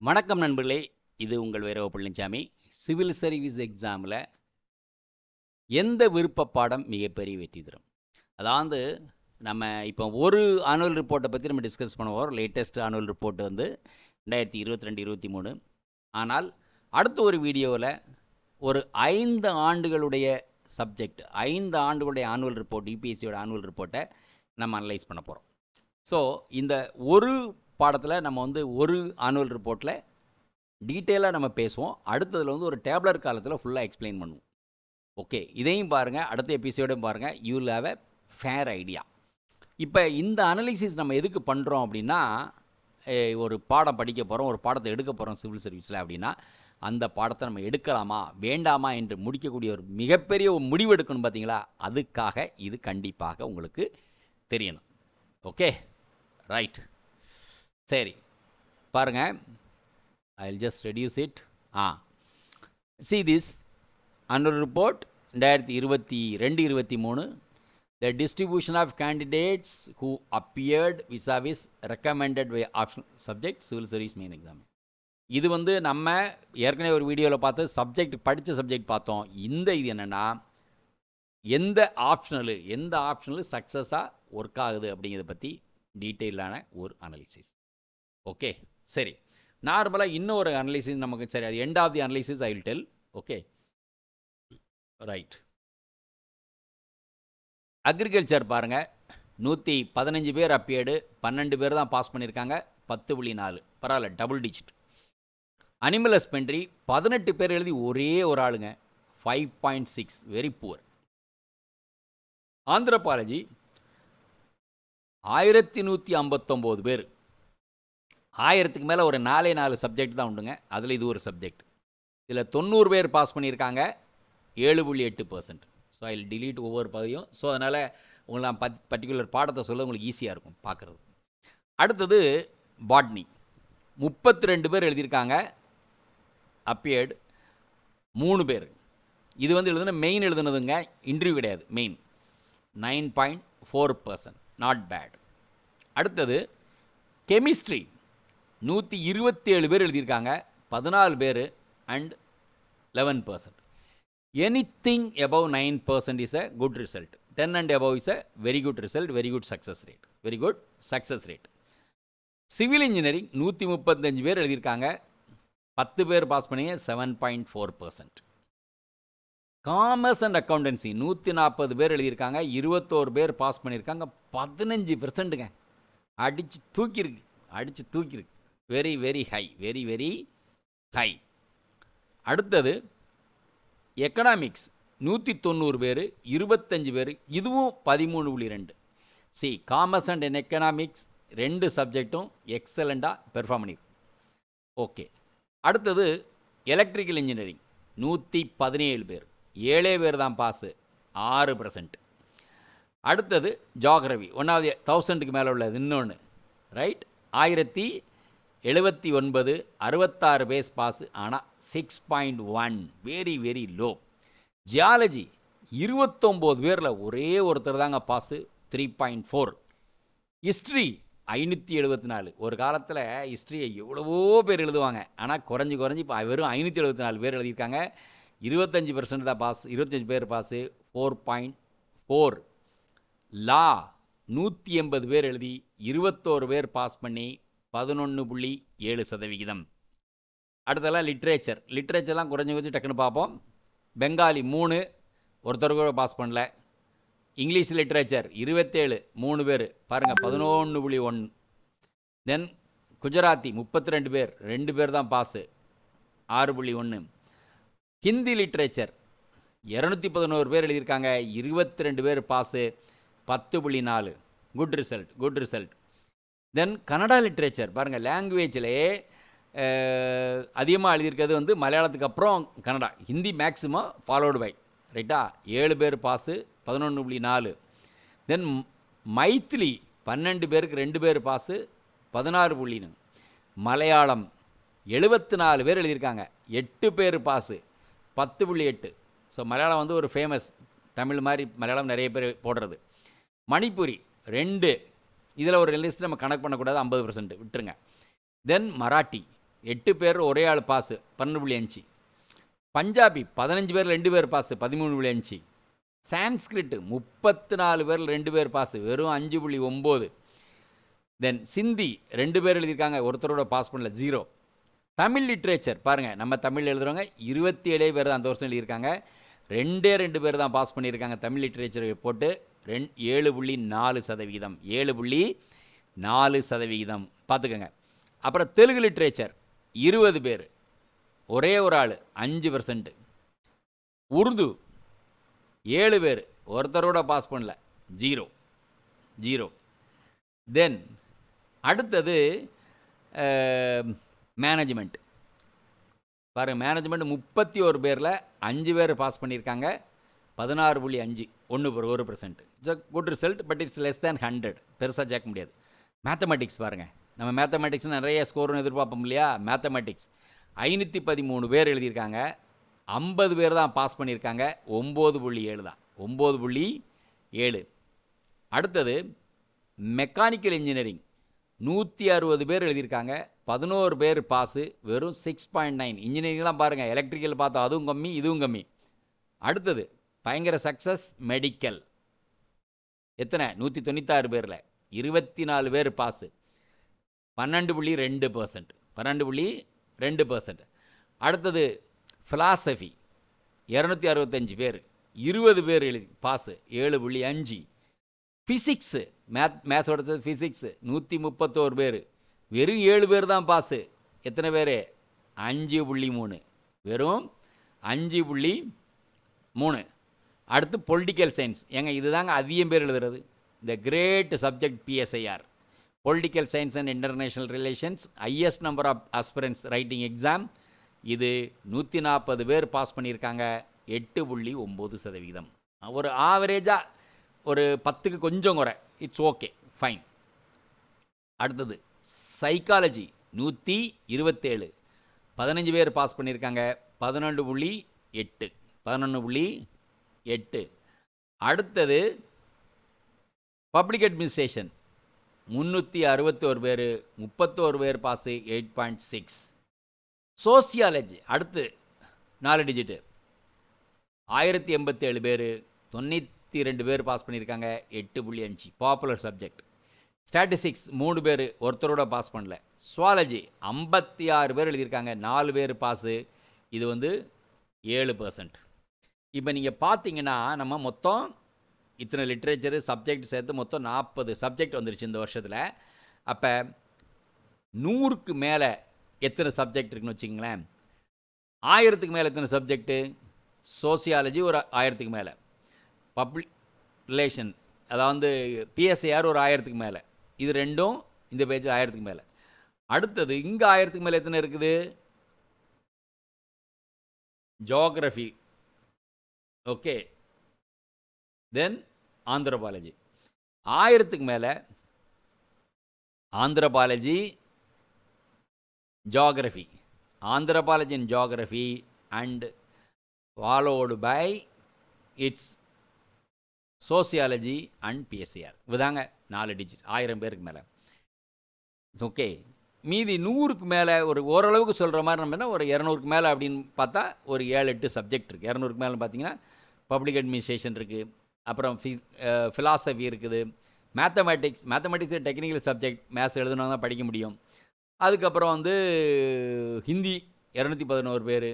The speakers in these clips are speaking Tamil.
வணக்கம் நண்பர்களே, இது உங்கள் வைரவ பழனிசாமி. சிவில் சர்வீஸ் எக்ஸாமில் எந்த விருப்ப பாடம் மிகப்பெரிய வெற்றி தரும்? அதாவது நம்ம இப்போ ஒரு ஆனுவல் ரிப்போர்ட்டை பற்றி நம்ம டிஸ்கஸ் பண்ணுவோம். லேட்டஸ்ட் ஆனுவல் ரிப்போர்ட் வந்து 2022-23. ஆனால் அடுத்த ஒரு வீடியோவில் ஒரு 5 ஆண்டுகளுடைய சப்ஜெக்ட், 5 ஆண்டுகளுடைய ஆனுவல் ரிப்போர்ட், யூபிஎஸ்சியோட ஆனுவல் ரிப்போர்ட்டை நம்ம அனலைஸ் பண்ண போகிறோம். ஸோ இந்த ஒரு பாடத்தில் நம்ம வந்து ஒரு ஆனுவல் ரிப்போர்ட்டில் டீட்டெயிலாக நம்ம பேசுவோம். அடுத்ததில் வந்து ஒரு டேப்லர் காலத்தில் ஃபுல்லாக எக்ஸ்பிளைன் பண்ணுவோம். ஓகே, இதையும் பாருங்கள், அடுத்த எபிசோடும் பாருங்கள். You will have a fair idea. இப்போ இந்த அனலிசிஸ் நம்ம எதுக்கு பண்ணுறோம் அப்படின்னா, ஒரு பாடம் படிக்க போகிறோம், ஒரு பாடத்தை எடுக்க போகிறோம் சிவில் சர்வீஸில் அப்படின்னா, அந்த பாடத்தை நம்ம எடுக்கலாமா வேண்டாமா என்று முடிக்கக்கூடிய ஒரு மிகப்பெரிய ஒரு முடிவு எடுக்கணும் பார்த்தீங்களா, அதுக்காக இது கண்டிப்பாக உங்களுக்கு தெரியணும். Okay, right. சரி, பாருங்கள், I'll just reduce it. See this annual report 2022-23. The distribution of candidates who appeared vis-a-vis recommended by optional subject civil service main exam. இது வந்து நம்ம ஏற்கனவே ஒரு வீடியோவில் பார்த்து சப்ஜெக்ட் படித்த சப்ஜெக்ட் பார்த்தோம். இது என்னென்னா, எந்த ஆப்ஷனல் சக்ஸஸாக ஒர்க் ஆகுது அப்படிங்கிறத பற்றி டீட்டெயிலான ஒரு அனாலிசிஸ். ஓகே, சரி. நார்மலாக இன்னொரு அனலிசிஸ் நமக்கு சரி, அது end of the analysis I will tell. Okay, right. Agriculture பாருங்கள், 115 பேர் அப்பியர்டு, 12 பேர் தான் பாஸ் பண்ணியிருக்காங்க, 10.4, பரவாயில்ல, டபுள் டிஜிட். அனிமல் ஹஸ்பெண்ட்ரி 18 பேர் எழுதி ஒரே ஒரு ஆளுங்க, 5.6, வெரி புவர். ஆந்த்ரோபாலஜி 1159 பேர், 1000க்கு மேலே ஒரு 4 சப்ஜெக்ட் தான் உண்டுங்க. அதில் இது ஒரு சப்ஜெக்ட். இதில் 90 பேர் பாஸ் பண்ணியிருக்காங்க, 7.8%. ஸோ ஐ வில் டிலீட் ஒவ்வொரு பகுதியும். ஸோ அதனால் உங்களுக்கு நான் பர்டிகுலர் பாடத்தை சொல்ல உங்களுக்கு ஈஸியாக இருக்கும் பார்க்குறது. அடுத்தது பாட்னி 32 பேர் எழுதியிருக்காங்க, அப்பியர்டு 3 பேர். இது வந்து எழுதுன மெயின் எழுதுனதுங்க, இன்டர்வியூ கிடையாது, மெயின். 9.4%, not bad. அடுத்தது கெமிஸ்ட்ரி 127 பேர் எழுதியிருக்காங்க, 14 பேர் and 11%. Anything above 9% is a good result. 10 and above is a very good result, very good success rate. Civil engineering 135 பேர் எழுதியிருக்காங்க, 10 பேர் பாஸ் பண்ணி 7.4%. காமர்ஸ் அண்ட் அக்கௌண்டன்சி 140 பேர் எழுதியிருக்காங்க, 21 பேர் பாஸ் பண்ணியிருக்காங்க, 15%ங்க. அடித்து தூக்கியிருக்கு. Very very high. அடுத்தது எக்கனாமிக்ஸ் 190 பேர், 25 பேர், இதுவும் 13.2. சி, காமர்ஸ் அண்ட் எக்கனாமிக்ஸ் 2 சப்ஜெக்டும் எக்ஸலண்ட்டாக பெர்ஃபார்ம் பண்ணியிருக்கு. ஓகே, அடுத்தது எலக்ட்ரிக்கல் இன்ஜினியரிங் 117 பேர், 7 பேர் தான் பாஸு, 6%. அடுத்தது ஜாகிரபி 1000க்கு மேலே உள்ளது இன்னொன்று, ரைட். 1079, 66 பேஸ் பாஸு, ஆனால் 6.1, வெரி லோ. ஜியாலஜி 29 பேரில் ஒரே ஒருத்தர் தாங்க பாஸு, 3.4. ஹிஸ்ட்ரி 574. ஒரு காலத்தில் ஹிஸ்ட்ரியை எவ்வளவோ பேர் எழுதுவாங்க, ஆனால் குறைஞ்சி இப்போ வெறும் 574 பேர் எழுதியிருக்காங்க, 25% தான் பாஸ், 25 பேர் பாஸு, 4.4. லா 180 பேர் எழுதி 21 பேர் பாஸ் பண்ணி 11.7%. அடுத்தெல்லாம் லிட்ரேச்சர்லாம் குறைஞ்சி டக்குன்னு பார்ப்போம். பெங்காலி 3, ஒருத்தர் கூட பாஸ் பண்ணல. இங்கிலீஷ் லிட்ரேச்சர் 27, 3 பேர் பாருங்கள், 11.1. தென் குஜராத்தி 32 பேர், 2 பேர் தான் பாஸு, 6.1. ஹிந்தி லிட்ரேச்சர் 211 பேர் எழுதியிருக்காங்க, 22 பேர் pass, 10.4, good result. Then Kannada literature பாருங்கள், லாங்குவேஜிலே அதிகமாக எழுதியிருக்கிறது வந்து மலையாளத்துக்கு அப்புறம் Kannada, Hindi maximum followed by, ரைட்டா. 7 பேர் பாஸு, 11.4. தென் மைத்திலி 12 பேருக்கு 2 பேர் பாஸு, 16.0. மலையாளம் 74 பேர் எழுதியிருக்காங்க, 8 பேர் பாஸு, 10.8. ஸோ மலையாளம் வந்து ஒரு ஃபேமஸ், தமிழ் மாதிரி மலையாளம் நிறைய பேர் போடுறது. மணிப்புரி 2, இதில் ஒரு லிஸ்ட் நம்ம கணக்கு பண்ணக்கூடாது, 50%, விட்டுருங்க. தென் மராட்டி 8 பேர் ஒரே ஆள் பாஸு 12.5. பஞ்சாபி 15 பேர் 2 பேர் பாஸு 13.5. சான்ஸ்கிரிட் 34 பேர் 2 பேர் பாஸு வெறும் 5.9. தென் சிந்தி 2 பேர் எழுதியிருக்காங்க, ஒருத்தரோட பாஸ் பண்ணல 0. தமிழ் லிட்ரேச்சர் பாருங்கள், நம்ம தமிழ் எழுதுகிறவங்க 27 பேர் தான் அந்த வருஷம் எழுதியிருக்காங்க, 2 பேர் தான் பாஸ் பண்ணியிருக்காங்க தமிழ் லிட்ரேச்சர் போட்டு 7.4%. 7.4% பார்த்துக்கோங்க. அப்புறம் தெலுங்கு லிட்ரேச்சர் 20 பேர், ஒரே ஒரு ஆள் 5%. உருது 7 பேர், ஒருத்தரோட பாஸ் பண்ணல 0. தென் அடுத்தது மேனேஜ்மெண்ட் பாருங்கள், மேனேஜ்மெண்ட் 31 பேரில் 5 பேர் பாஸ் பண்ணியிருக்காங்க 16.5, 1%. It's a good result, but it's less than 100, பெருசாக சேர்க்க முடியாது. மேத்தமெட்டிக்ஸ் பாருங்கள், நம்ம மேத்தமெட்டிக்ஸ் நிறைய ஸ்கோர்னு எதிர்பார்ப்போம் இல்லையா. மேத்தமெட்டிக்ஸ் 513 பேர் எழுதியிருக்காங்க, 50 பேர் தான் பாஸ் பண்ணியிருக்காங்க, 9.7 தான், 9.7. அடுத்தது மெக்கானிக்கல் இன்ஜினியரிங் 160 பேர் எழுதியிருக்காங்க, 11 பேர் பாஸு, வெறும் 6.9. இன்ஜினியரிங்லாம் பாருங்கள், எலக்ட்ரிக்கல் பார்த்தா அதுவும் கம்மி இதுவும் கம்மி. அடுத்தது பயங்கர சக்ஸஸ் மெடிக்கல், எத்தனை 196 பேரில் 24 பேர் பாஸு, 12.2%. 12.2%. அடுத்தது ஃபிலாசபி 265 பேர், 20 பேர் எழுதி பாஸு, 7.5. ஃபிசிக்ஸு மேத்ஸோட ஃபிசிக்ஸு 131 பேர், வெறும் 7 பேர் தான் பாஸு, எத்தனை பேர் 5.3, வெறும் 5.3. அடுத்து பொலிட்டிக்கல் சயின்ஸ், ஏங்க இதுதாங்க அதிகம் பேர் எழுதுறது, இந்த great subject PSIR, political science and international relations, highest number of aspirants writing exam. இது 140 பேர் பாஸ் பண்ணியிருக்காங்க, 8.9%. ஒரு ஆவரேஜாக ஒரு 10க்கு கொஞ்சம் குறை, இட்ஸ் ஓகே ஃபைன். அடுத்தது சைக்காலஜி 127, 15 பேர் பாஸ் பண்ணியிருக்காங்க, 11.8. அடுத்தது பப்ளிக் அட்மினிஸ்ட்ரேஷன் 361 பேர், 31 பேர் பாஸு, 8.6. சோசியாலஜி அடுத்து 4 டிஜிட்டு 1087 பேர், 92 பேர் பாஸ் பண்ணியிருக்காங்க, 8.5. Popular subject. ஸ்டாட்டிஸ்டிக்ஸ் 3 பேர், ஒருத்தரோட பாஸ் பண்ணல. சுவாலஜி 56 பேர் எழுதியிருக்காங்க, 4 பேர் பாஸு, இது 7%. இப்போ நீங்கள் பார்த்தீங்கன்னா நம்ம மொத்தம் இத்தனை லிட்ரேச்சரு சப்ஜெக்ட் சேர்த்து மொத்தம் 40 சப்ஜெக்ட் வந்துருச்சு இந்த வருஷத்தில். அப்போ 100க்கு மேலே எத்தனை சப்ஜெக்ட் இருக்குன்னு வச்சுக்கிங்களேன். 1000க்கு மேலே எத்தனை சப்ஜெக்ட்டு? சோசியாலஜி ஒரு 1000க்கு மேலே, பப்ளிக் ரிலேஷன் அதாவது PSIR ஒரு 1000க்கு மேலே, இது ரெண்டும் இந்த பேஜ் 1000க்கு மேலே. அடுத்தது இங்கே 1000க்கு மேலே எத்தனை இருக்குது? ஜியோகிரஃபி, ஓகே, தென் ஆந்த்ரோபாலஜி 1000க்கு மேலே. Anthropology, geography, anthropology and geography and followed by it's sociology and PSIR. இதுதாங்க 4 டிஜிட், 1000 பேருக்கு மேலே. ஓகே, மீதி 100க்கு மேலே ஒரு ஓரளவுக்கு சொல்கிற மாதிரி நம்ம என்ன ஒரு 200க்கு மேலே அப்படின்னு பார்த்தா ஒரு 7-8 சப்ஜெக்ட் இருக்குது. 200க்கு மேலே பார்த்தீங்கன்னா பப்ளிக் அட்மினிஸ்ட்ரேஷன் இருக்குது, அப்புறம் ஃபிலாசபி இருக்குது, மேத்தமெட்டிக்ஸ் டெக்னிக்கல் சப்ஜெக்ட், மேத்ஸ் எழுதுனா தான் படிக்க முடியும். அதுக்கப்புறம் ஹிந்தி 211 பேர்,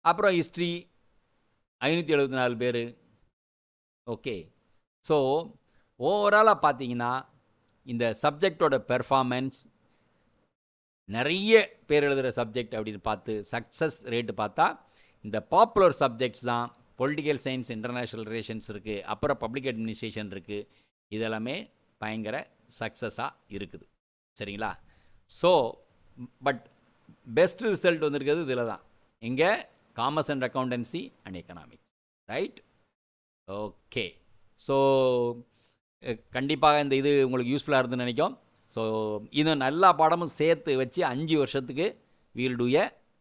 அப்புறம் ஹிஸ்ட்ரி 574 பேர். ஓகே, ஸோ ஓவராலாக பார்த்தீங்கன்னா இந்த சப்ஜெக்டோட பெர்ஃபார்மன்ஸ் நிறைய பேர் எழுதுகிற சப்ஜெக்ட் அப்படின்னு பார்த்து சக்ஸஸ் ரேட்டு பார்த்தா இந்த பாப்புலர் சப்ஜெக்ட்ஸ் தான். பொலிட்டிக்கல் சயின்ஸ், இன்டர்நேஷ்னல் ரிலேஷன்ஸ் இருக்குது, அப்புறம் பப்ளிக் அட்மினிஸ்ட்ரேஷன் இருக்குது. இதெல்லாமே பயங்கர சக்ஸஸாக இருக்குது. சரிங்களா? ஸோ பட் பெஸ்ட் ரிசல்ட் வந்திருக்கிறது இதில் தான். இங்கே commerce and accountancy and economics, right? Okay, so கண்டிப்பாக இந்த இது உங்களுக்கு யூஸ்ஃபுல்லாக இருந்துன்னு நினைக்கும். ஸோ இன்னும் எல்லா பாடமும் சேர்த்து வச்சு 5 வருஷத்துக்கு we will do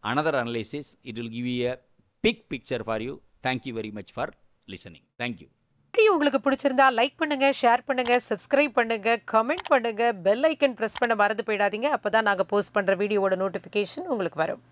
another analysis. It will give you a big picture for you. Thank you very much for listening. Thank you. Video உங்களுக்கு பிடிச்சிருந்தா லைக் பண்ணுங்க, ஷேர் பண்ணுங்க, சப்ஸ்கிரைப் பண்ணுங்க, கமெண்ட் பண்ணுங்க, பெல் ஐக்கன் பிரஸ் பண்ண மறந்து போயிடாதீங்க. அப்பதான் நாங்க போஸ்ட் பண்ற வீடியோவோட நோட்டிஃபிகேஷன் உங்களுக்கு வரும்.